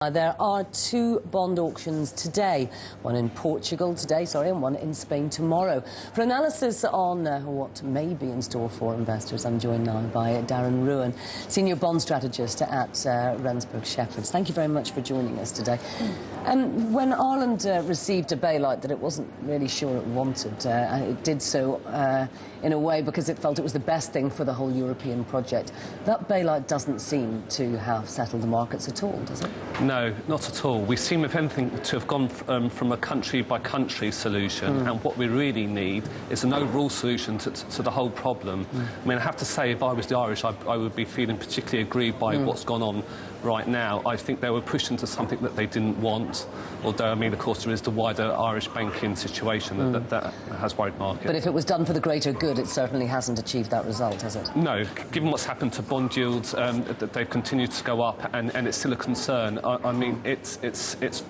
There are two bond auctions today, one in Portugal today, and one in Spain tomorrow. For analysis on what may be in store for investors, I'm joined now by Darren Ruane, senior bond strategist at Rensburg Sheppards. Thank you very much for joining us today. When Ireland received a bailout that it wasn't really sure it wanted, it did so in a way because it felt it was the best thing for the whole European project. That bailout doesn't seem to have settled the markets at all, does it? No, not at all. We seem, if anything, to have gone from a country-by-country solution, and what we really need is an overall solution to the whole problem. I mean, I have to say, if I was the Irish, I would be feeling particularly aggrieved by what's gone on right now. I think they were pushed into something that they didn't want, although, I mean, of course, there is the wider Irish banking situation that has worried markets. But if it was done for the greater good, it certainly hasn't achieved that result, has it? No. Given what's happened to bond yields, that they've continued to go up, and it's still a concern. I mean, it's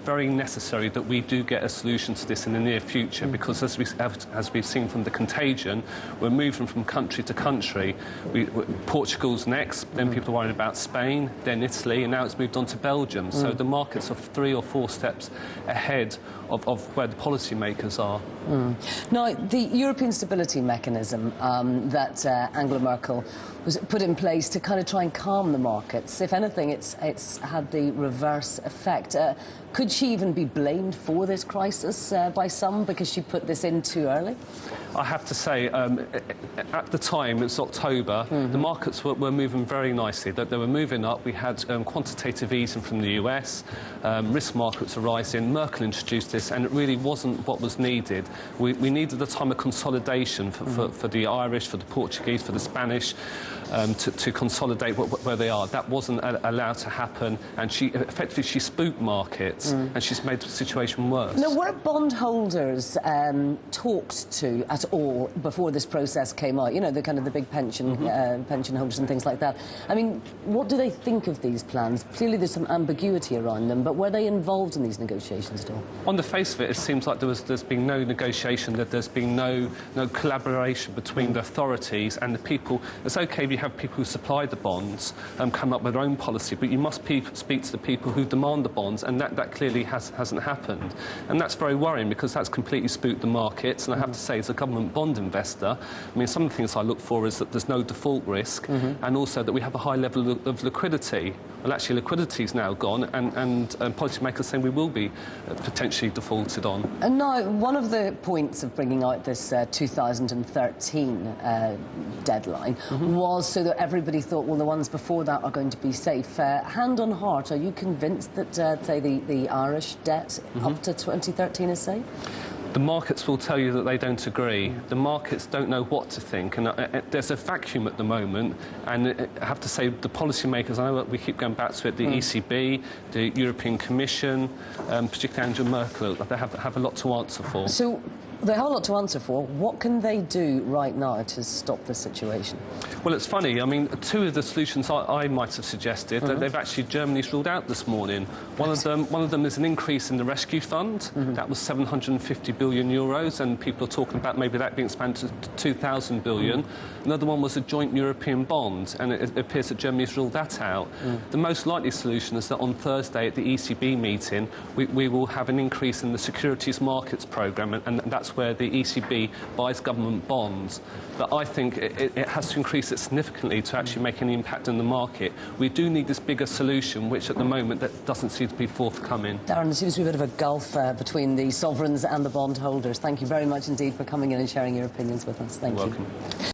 very necessary that we do get a solution to this in the near future, because as we've seen from the contagion, we're moving from country to country. Portugal's next, then people are worried about Spain, then Italy, and now it's moved on to Belgium. So the markets are 3 or 4 steps ahead of where the policymakers are. Now, the European Stability Mechanism that Angela Merkel was put in place to kind of try and calm the markets, if anything, it's had the reverse effect. Could she even be blamed for this crisis by some because she put this in too early? I have to say, at the time, it's October, the markets were moving very nicely. They were moving up. We had quantitative easing from the US, risk markets are rising. Merkel introduced this, and it really wasn't what was needed. We needed a time of consolidation for the Irish, for the Portuguese, for the Spanish, to consolidate where they are. That wasn't allowed to happen, and effectively she spooked markets, and she's made the situation worse. Now, were bondholders talked to at all before this process came out? You know, the kind of the big pension holders and things like that. I mean, what do they think of these plans? Clearly there's some ambiguity around them, but were they involved in these negotiations at all? On the face of it, it seems like there's been no negotiation, that there's been no collaboration between the authorities and the people. It's OK if you have people who supply the bonds come up with their own policy, but you must speak to the people who demand the bonds, and that clearly hasn't happened. And that's very worrying, because that's completely spooked the markets. And I have to say, as a government bond investor, I mean, some of the things I look for is that there's no default risk, and also that we have a high level of liquidity. Well, actually, liquidity is now gone, and policymakers saying we will be potentially defaulted on. And now, one of the points of bringing out this 2013 deadline was so that everybody thought, well, the ones before that are going to be safe. Hand on heart, are you convinced that, say, the Irish debt up to 2013 is safe? The markets will tell you that they don't agree. The markets don't know what to think, and there's a vacuum at the moment. And I have to say, the policymakers, I know we keep going back to it, the ECB, the European Commission, particularly Angela Merkel, they have a lot to answer for. So they have a lot to answer for. What can they do right now to stop this situation? Well, it's funny. I mean, 2 of the solutions I might have suggested, that they've actually, Germany's ruled out this morning. One of them is an increase in the rescue fund. That was 750 billion euros, and people are talking about maybe that being expanded to 2,000 billion. Another one was a joint European bond, and it appears that Germany's ruled that out. The most likely solution is that on Thursday at the ECB meeting, we will have an increase in the securities markets programme, and that's where the ECB buys government bonds. But I think it has to increase it significantly to actually make any impact in the market. We do need this bigger solution, which at the moment that doesn't seem to be forthcoming. Darren, there seems to be a bit of a gulf between the sovereigns and the bondholders. Thank you very much indeed for coming in and sharing your opinions with us. Thank you. You're welcome.